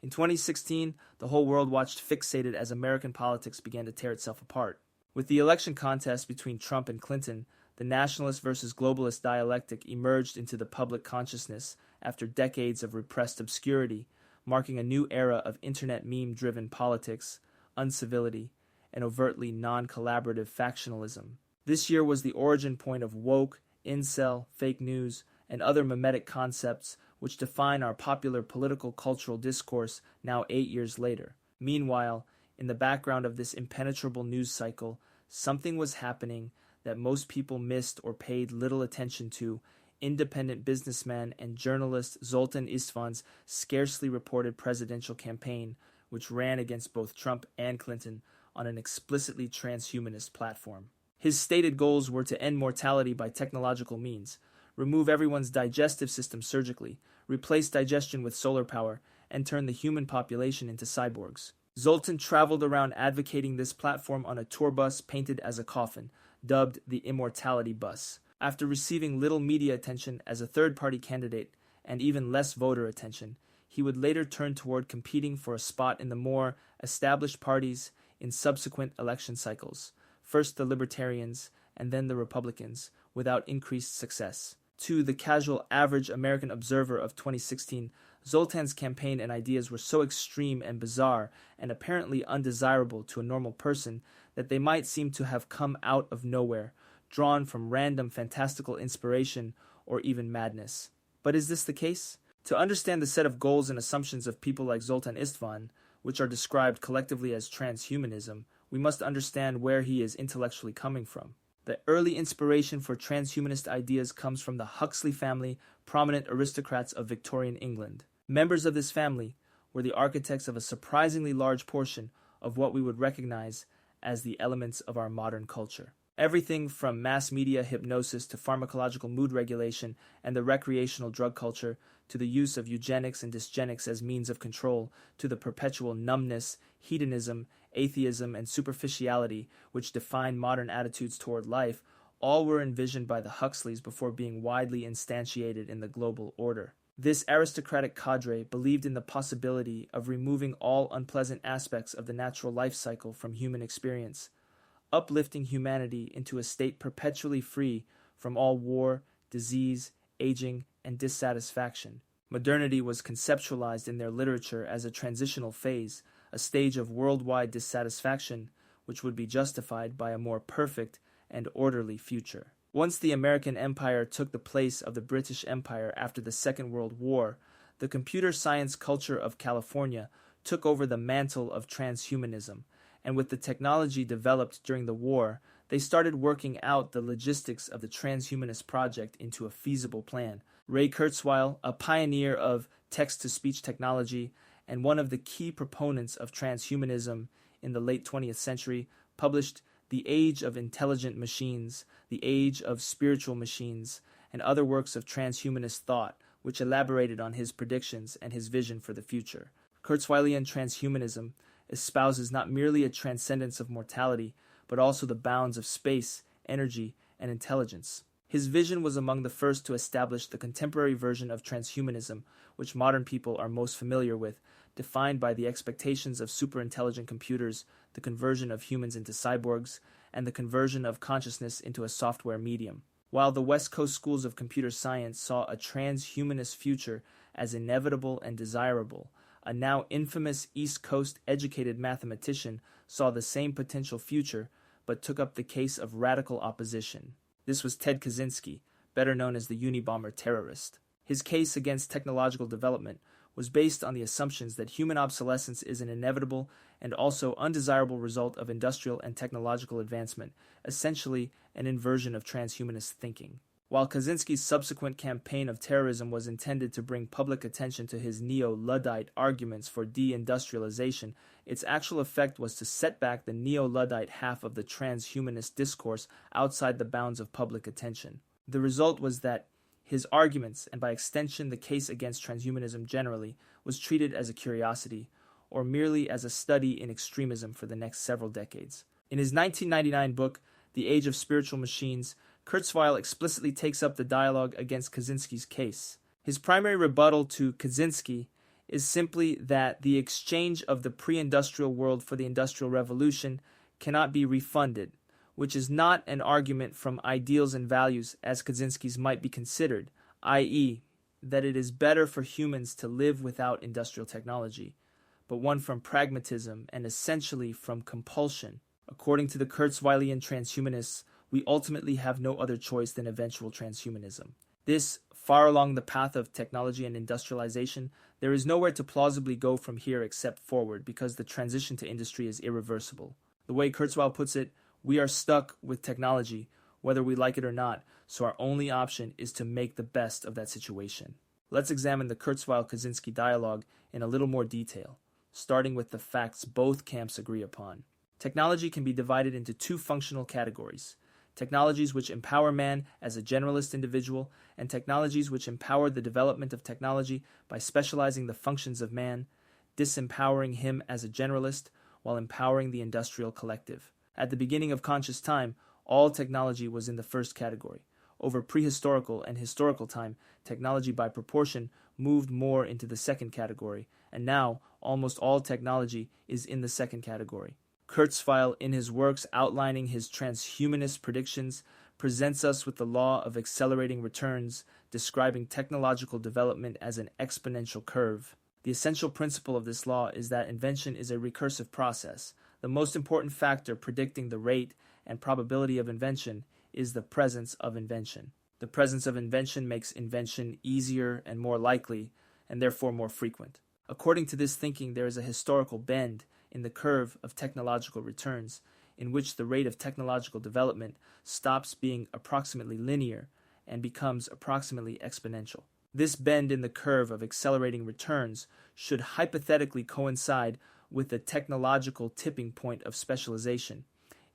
In 2016, the whole world watched fixated as American politics began to tear itself apart. With the election contest between Trump and Clinton, the nationalist versus globalist dialectic emerged into the public consciousness after decades of repressed obscurity, marking a new era of internet meme-driven politics, uncivility, and overtly non-collaborative factionalism. This year was the origin point of woke, incel, fake news, and other mimetic concepts which define our popular political cultural discourse now 8 years later. Meanwhile, in the background of this impenetrable news cycle, something was happening that most people missed or paid little attention to. Independent businessman and journalist Zoltan Istvan's scarcely reported presidential campaign, which ran against both Trump and Clinton on an explicitly transhumanist platform. His stated goals were to end mortality by technological means, remove everyone's digestive system surgically, replace digestion with solar power, and turn the human population into cyborgs. Zoltan traveled around advocating this platform on a tour bus painted as a coffin, dubbed the Immortality Bus. After receiving little media attention as a third-party candidate and even less voter attention, he would later turn toward competing for a spot in the more established parties in subsequent election cycles, first the Libertarians and then the Republicans, without increased success. To the casual average American observer of 2016, Zoltan's campaign and ideas were so extreme and bizarre and apparently undesirable to a normal person that they might seem to have come out of nowhere, drawn from random fantastical inspiration or even madness. But is this the case? To understand the set of goals and assumptions of people like Zoltan Istvan, which are described collectively as transhumanism, we must understand where he is intellectually coming from. The early inspiration for transhumanist ideas comes from the Huxley family, prominent aristocrats of Victorian England. Members of this family were the architects of a surprisingly large portion of what we would recognize as the elements of our modern culture. Everything from mass media hypnosis to pharmacological mood regulation and the recreational drug culture, to the use of eugenics and dysgenics as means of control, to the perpetual numbness, hedonism, atheism, and superficiality which define modern attitudes toward life, all were envisioned by the Huxleys before being widely instantiated in the global order. This aristocratic cadre believed in the possibility of removing all unpleasant aspects of the natural life cycle from human experience, uplifting humanity into a state perpetually free from all war, disease, aging, and dissatisfaction. Modernity was conceptualized in their literature as a transitional phase, a stage of worldwide dissatisfaction which would be justified by a more perfect and orderly future. Once the American Empire took the place of the British Empire after the Second World War, the computer science culture of California took over the mantle of transhumanism, and with the technology developed during the war, they started working out the logistics of the transhumanist project into a feasible plan. Ray Kurzweil, a pioneer of text-to-speech technology and one of the key proponents of transhumanism in the late 20th century, published The Age of Intelligent Machines, The Age of Spiritual Machines, and other works of transhumanist thought, which elaborated on his predictions and his vision for the future. Kurzweilian transhumanism espouses not merely a transcendence of mortality, but also the bounds of space, energy, and intelligence. His vision was among the first to establish the contemporary version of transhumanism, which modern people are most familiar with, defined by the expectations of superintelligent computers, the conversion of humans into cyborgs, and the conversion of consciousness into a software medium. While the West Coast schools of computer science saw a transhumanist future as inevitable and desirable, a now infamous East Coast educated mathematician saw the same potential future, but took up the case of radical opposition. This was Ted Kaczynski, better known as the Unabomber terrorist. His case against technological development was based on the assumptions that human obsolescence is an inevitable and also undesirable result of industrial and technological advancement, essentially an inversion of transhumanist thinking. While Kaczynski's subsequent campaign of terrorism was intended to bring public attention to his neo-Luddite arguments for deindustrialization, its actual effect was to set back the neo-Luddite half of the transhumanist discourse outside the bounds of public attention. The result was that his arguments, and by extension the case against transhumanism generally, was treated as a curiosity, or merely as a study in extremism for the next several decades. In his 1999 book, The Age of Spiritual Machines, Kurzweil explicitly takes up the dialogue against Kaczynski's case. His primary rebuttal to Kaczynski is simply that the exchange of the pre-industrial world for the Industrial Revolution cannot be refunded, which is not an argument from ideals and values as Kaczynski's might be considered, i.e., that it is better for humans to live without industrial technology, but one from pragmatism and essentially from compulsion. According to the Kurzweilian transhumanists, we ultimately have no other choice than eventual transhumanism. This, far along the path of technology and industrialization, there is nowhere to plausibly go from here except forward because the transition to industry is irreversible. The way Kurzweil puts it, we are stuck with technology, whether we like it or not, so our only option is to make the best of that situation. Let's examine the Kurzweil-Kaczynski dialogue in a little more detail, starting with the facts both camps agree upon. Technology can be divided into two functional categories: technologies which empower man as a generalist individual, and technologies which empower the development of technology by specializing the functions of man, disempowering him as a generalist, while empowering the industrial collective. At the beginning of conscious time, all technology was in the first category. Over prehistorical and historical time, technology by proportion moved more into the second category, and now almost all technology is in the second category. Kurzweil, in his works outlining his transhumanist predictions, presents us with the law of accelerating returns, describing technological development as an exponential curve. The essential principle of this law is that invention is a recursive process. The most important factor predicting the rate and probability of invention is the presence of invention. The presence of invention makes invention easier and more likely, and therefore more frequent. According to this thinking, there is a historical bend in the curve of technological returns, in which the rate of technological development stops being approximately linear and becomes approximately exponential. This bend in the curve of accelerating returns should hypothetically coincide with the technological tipping point of specialization,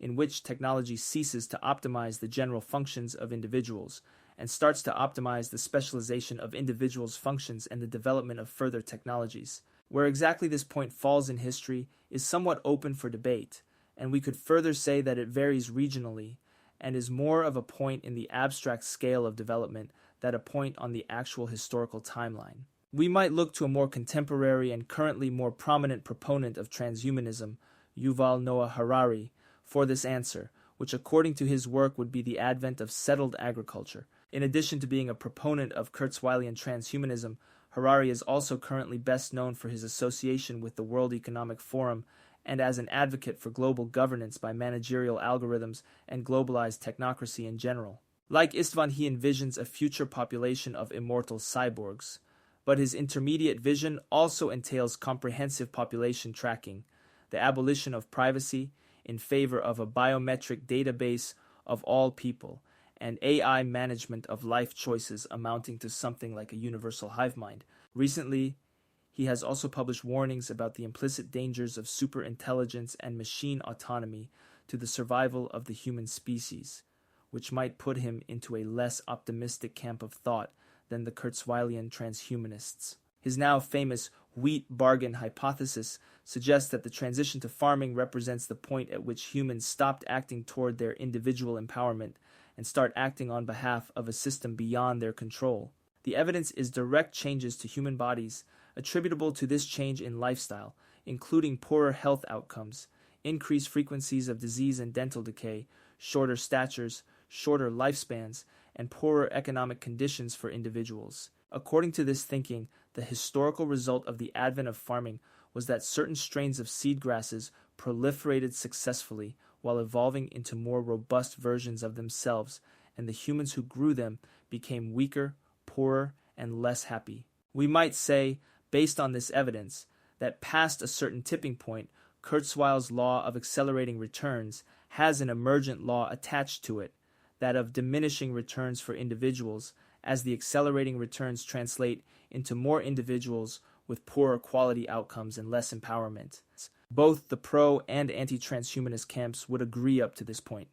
in which technology ceases to optimize the general functions of individuals and starts to optimize the specialization of individuals' functions and the development of further technologies. Where exactly this point falls in history is somewhat open for debate, and we could further say that it varies regionally and is more of a point in the abstract scale of development than a point on the actual historical timeline. We might look to a more contemporary and currently more prominent proponent of transhumanism, Yuval Noah Harari, for this answer, which according to his work would be the advent of settled agriculture. In addition to being a proponent of Kurzweilian transhumanism, Harari is also currently best known for his association with the World Economic Forum and as an advocate for global governance by managerial algorithms and globalized technocracy in general. Like Istvan, he envisions a future population of immortal cyborgs, but his intermediate vision also entails comprehensive population tracking, the abolition of privacy in favor of a biometric database of all people, and AI management of life choices amounting to something like a universal hive mind. Recently, he has also published warnings about the implicit dangers of superintelligence and machine autonomy to the survival of the human species, which might put him into a less optimistic camp of thought than the Kurzweilian transhumanists. His now famous wheat bargain hypothesis suggests that the transition to farming represents the point at which humans stopped acting toward their individual empowerment and start acting on behalf of a system beyond their control. The evidence is direct changes to human bodies attributable to this change in lifestyle, including poorer health outcomes, increased frequencies of disease and dental decay, shorter statures, shorter lifespans, and poorer economic conditions for individuals. According to this thinking, the historical result of the advent of farming was that certain strains of seed grasses proliferated successfully while evolving into more robust versions of themselves, and the humans who grew them became weaker, poorer, and less happy. We might say, based on this evidence, that past a certain tipping point, Kurzweil's law of accelerating returns has an emergent law attached to it, that of diminishing returns for individuals, as the accelerating returns translate into more individuals with poorer quality outcomes and less empowerment. Both the pro- and anti-transhumanist camps would agree up to this point.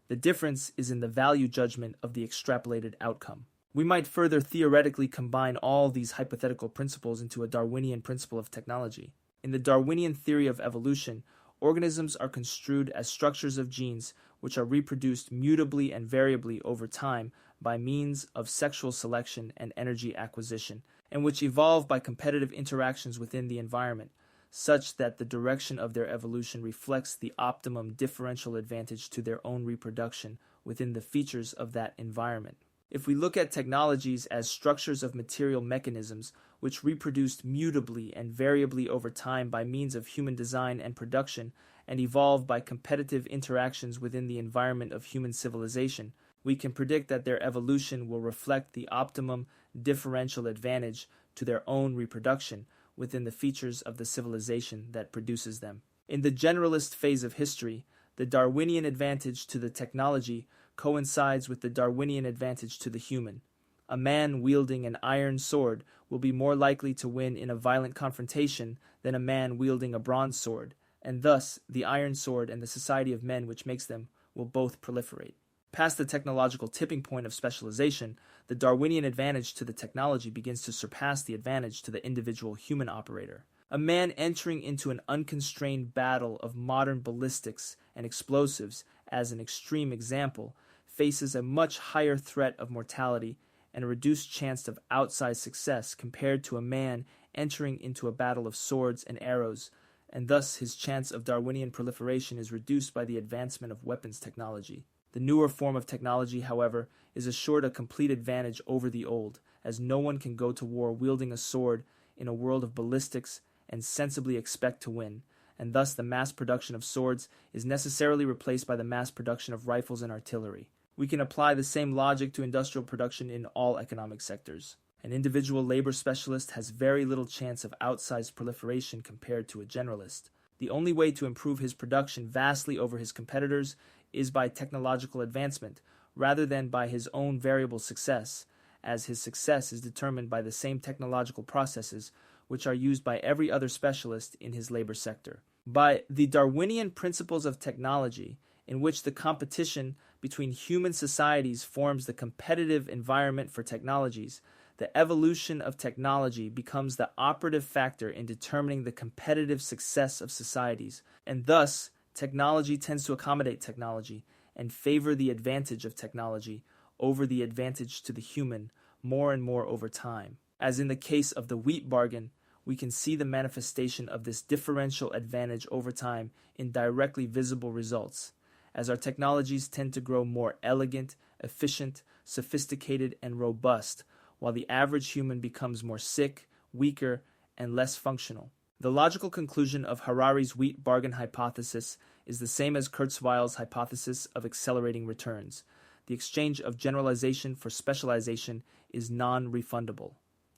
The difference is in the value judgment of the extrapolated outcome. We might further theoretically combine all these hypothetical principles into a Darwinian principle of technology. In the Darwinian theory of evolution, organisms are construed as structures of genes which are reproduced mutably and variably over time by means of sexual selection and energy acquisition, and which evolve by competitive interactions within the environment, such that the direction of their evolution reflects the optimum differential advantage to their own reproduction within the features of that environment. If we look at technologies as structures of material mechanisms which reproduced mutably and variably over time by means of human design and production, and evolve by competitive interactions within the environment of human civilization, we can predict that their evolution will reflect the optimum differential advantage to their own reproduction within the features of the civilization that produces them. In the generalist phase of history, the Darwinian advantage to the technology coincides with the Darwinian advantage to the human. A man wielding an iron sword will be more likely to win in a violent confrontation than a man wielding a bronze sword, and thus the iron sword and the society of men which makes them will both proliferate. Past the technological tipping point of specialization, the Darwinian advantage to the technology begins to surpass the advantage to the individual human operator. A man entering into an unconstrained battle of modern ballistics and explosives, as an extreme example, faces a much higher threat of mortality and a reduced chance of outsized success compared to a man entering into a battle of swords and arrows, and thus his chance of Darwinian proliferation is reduced by the advancement of weapons technology. The newer form of technology, however, is assured a complete advantage over the old, as no one can go to war wielding a sword in a world of ballistics and sensibly expect to win, and thus the mass production of swords is necessarily replaced by the mass production of rifles and artillery. We can apply the same logic to industrial production in all economic sectors. An individual labor specialist has very little chance of outsized proliferation compared to a generalist. The only way to improve his production vastly over his competitors is by technological advancement, rather than by his own variable success, as his success is determined by the same technological processes which are used by every other specialist in his labor sector. By the Darwinian principles of technology, in which the competition between human societies forms the competitive environment for technologies, the evolution of technology becomes the operative factor in determining the competitive success of societies, and thus technology tends to accommodate technology and favor the advantage of technology over the advantage to the human more and more over time. As in the case of the wheat bargain, we can see the manifestation of this differential advantage over time in directly visible results, as our technologies tend to grow more elegant, efficient, sophisticated, and robust, while the average human becomes more sick, weaker, and less functional. The logical conclusion of Harari's wheat bargain hypothesis is the same as Kurzweil's hypothesis of accelerating returns. The exchange of generalization for specialization is non-refundable,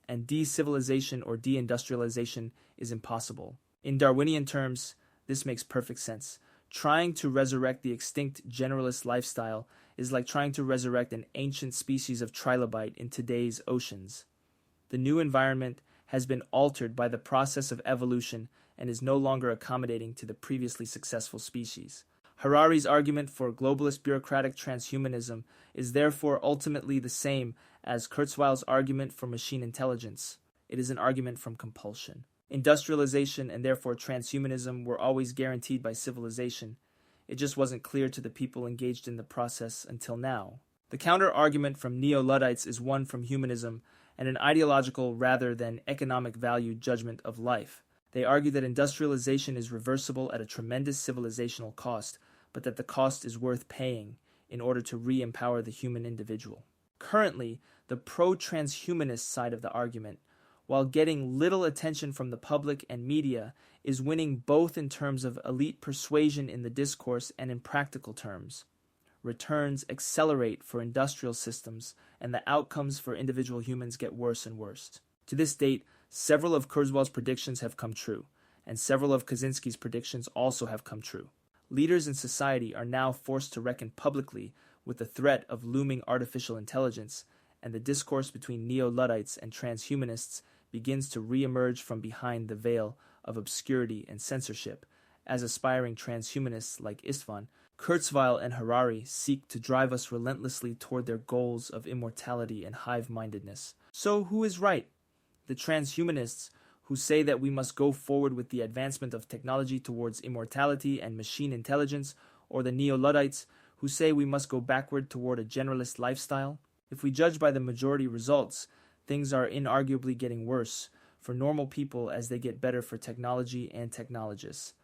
and de-civilization or de-industrialization is impossible. In Darwinian terms, this makes perfect sense. Trying to resurrect the extinct generalist lifestyle is like trying to resurrect an ancient species of trilobite in today's oceans. The new environment has been altered by the process of evolution and is no longer accommodating to the previously successful species. Harari's argument for globalist bureaucratic transhumanism is therefore ultimately the same as Kurzweil's argument for machine intelligence. It is an argument from compulsion. Industrialization and therefore transhumanism were always guaranteed by civilization. It just wasn't clear to the people engaged in the process until now. The counter-argument from neo-Luddites is one from humanism and an ideological rather than economic value judgment of life. They argue that industrialization is reversible at a tremendous civilizational cost, but that the cost is worth paying in order to re-empower the human individual. Currently, the pro-transhumanist side of the argument, while getting little attention from the public and media, is winning both in terms of elite persuasion in the discourse and in practical terms. Returns accelerate for industrial systems, and the outcomes for individual humans get worse and worse. To this date, several of Kurzweil's predictions have come true, and several of Kaczynski's predictions also have come true. Leaders in society are now forced to reckon publicly with the threat of looming artificial intelligence, and the discourse between neo-Luddites and transhumanists begins to re-emerge from behind the veil of obscurity and censorship, as aspiring transhumanists like Istvan, Kurzweil, and Harari seek to drive us relentlessly toward their goals of immortality and hive-mindedness. So who is right? The transhumanists, who say that we must go forward with the advancement of technology towards immortality and machine intelligence, or the neo-Luddites, who say we must go backward toward a generalist lifestyle? If we judge by the majority results, things are inarguably getting worse for normal people as they get better for technology and technologists.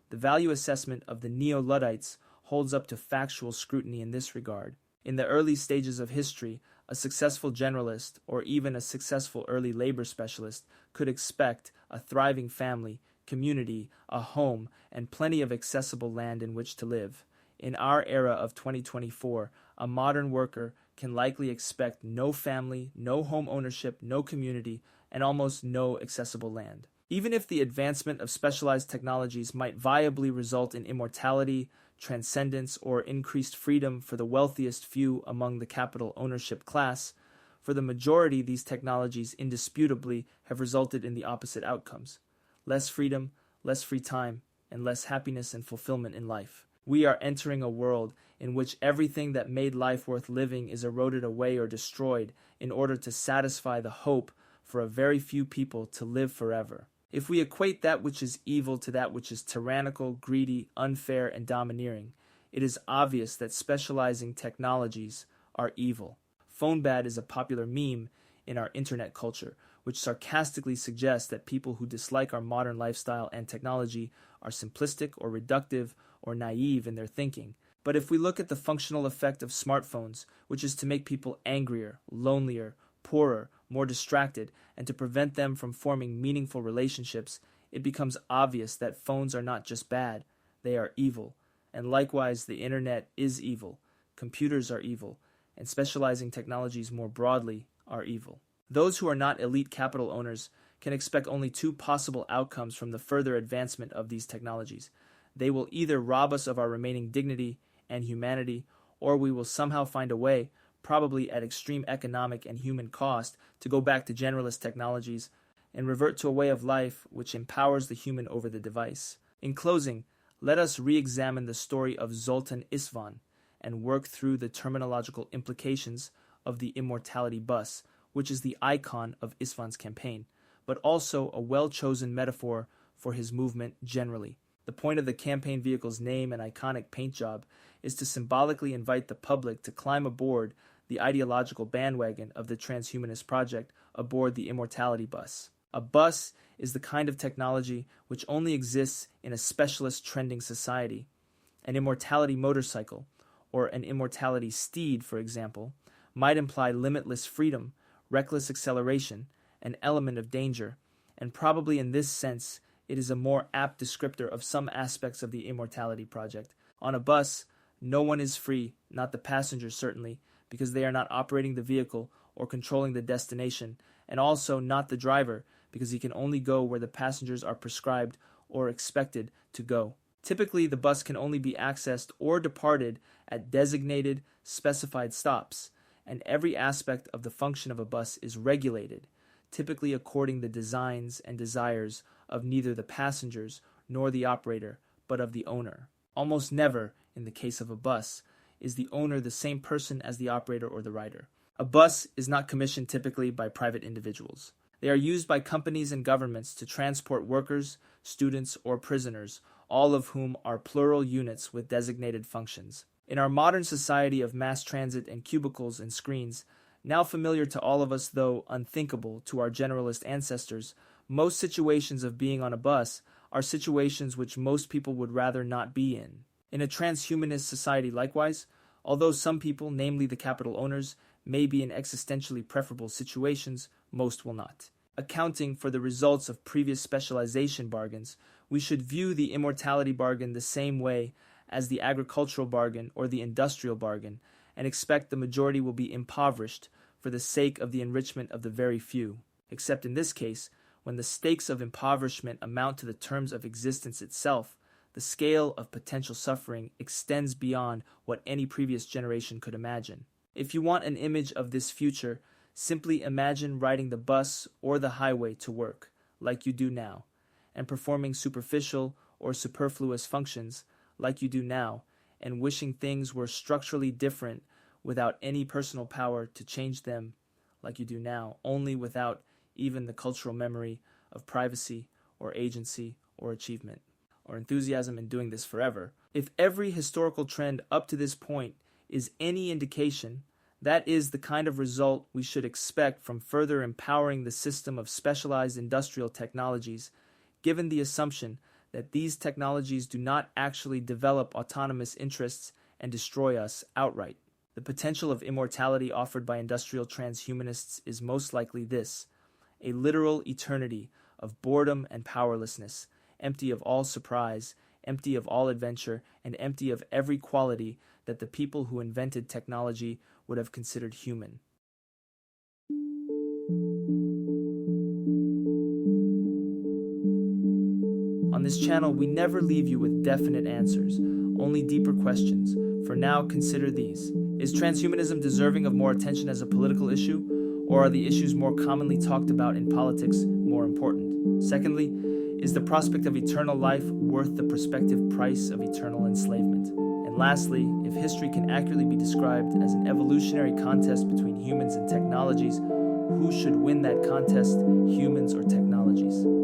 The value assessment of the Neo-Luddites holds up to factual scrutiny in this regard. In the early stages of history, a successful generalist or even a successful early labor specialist could expect a thriving family, community, a home, and plenty of accessible land in which to live. In our era of 2024, a modern worker can likely expect no family, no home ownership, no community, and almost no accessible land. Even if the advancement of specialized technologies might viably result in immortality, transcendence, or increased freedom for the wealthiest few among the capital ownership class, for the majority these technologies indisputably have resulted in the opposite outcomes: less freedom, less free time, and less happiness and fulfillment in life. We are entering a world in which everything that made life worth living is eroded away or destroyed in order to satisfy the hope for a very few people to live forever. If we equate that which is evil to that which is tyrannical, greedy, unfair, and domineering, it is obvious that specializing technologies are evil. Phone bad is a popular meme in our internet culture, which sarcastically suggests that people who dislike our modern lifestyle and technology are simplistic or reductive or naive in their thinking. But if we look at the functional effect of smartphones, which is to make people angrier, lonelier, poorer, more distracted, and to prevent them from forming meaningful relationships, it becomes obvious that phones are not just bad, they are evil. And likewise, the internet is evil, computers are evil, and specializing technologies more broadly are evil. Those who are not elite capital owners can expect only two possible outcomes from the further advancement of these technologies. They will either rob us of our remaining dignity and humanity, or we will somehow find a way, probably at extreme economic and human cost, to go back to generalist technologies and revert to a way of life which empowers the human over the device. In closing, let us re-examine the story of Zoltan Istvan and work through the terminological implications of the Immortality bus, which is the icon of Istvan's campaign, but also a well-chosen metaphor for his movement generally. The point of the campaign vehicle's name and iconic paint job is to symbolically invite the public to climb aboard the ideological bandwagon of the transhumanist project aboard the Immortality bus. A bus is the kind of technology which only exists in a specialist trending society. An immortality motorcycle, or an immortality steed, for example, might imply limitless freedom, reckless acceleration, an element of danger, and probably in this sense it is a more apt descriptor of some aspects of the Immortality project. On a bus, no one is free, not the passengers certainly, because they are not operating the vehicle or controlling the destination, and also not the driver, because he can only go where the passengers are prescribed or expected to go. Typically, the bus can only be accessed or departed at designated, specified stops, and every aspect of the function of a bus is regulated, typically according the designs and desires of neither the passengers nor the operator, but of the owner. Almost never, in the case of a bus, is the owner the same person as the operator or the rider. A bus is not commissioned typically by private individuals. They are used by companies and governments to transport workers, students, or prisoners, all of whom are plural units with designated functions. In our modern society of mass transit and cubicles and screens, now familiar to all of us though unthinkable to our generalist ancestors, most situations of being on a bus are situations which most people would rather not be in. In a transhumanist society likewise, although some people, namely the capital owners, may be in existentially preferable situations, most will not. Accounting for the results of previous specialization bargains, we should view the immortality bargain the same way as the agricultural bargain or the industrial bargain, and expect the majority will be impoverished for the sake of the enrichment of the very few, except in this case, when the stakes of impoverishment amount to the terms of existence itself, the scale of potential suffering extends beyond what any previous generation could imagine. If you want an image of this future, simply imagine riding the bus or the highway to work, like you do now, and performing superficial or superfluous functions, like you do now, and wishing things were structurally different without any personal power to change them, like you do now, only without even the cultural memory of privacy or agency or achievement, or enthusiasm in doing this forever. If every historical trend up to this point is any indication, That is the kind of result we should expect from further empowering the system of specialized industrial technologies, given the assumption that these technologies do not actually develop autonomous interests and destroy us outright. The potential of immortality offered by industrial transhumanists is most likely this: a literal eternity of boredom and powerlessness, empty of all surprise, empty of all adventure, and empty of every quality that the people who invented technology would have considered human. On this channel, we never leave you with definite answers, only deeper questions. For now, consider these. Is transhumanism deserving of more attention as a political issue, or are the issues more commonly talked about in politics more important? Secondly, is the prospect of eternal life worth the prospective price of eternal enslavement? And lastly, if history can accurately be described as an evolutionary contest between humans and technologies, who should win that contest, humans or technologies?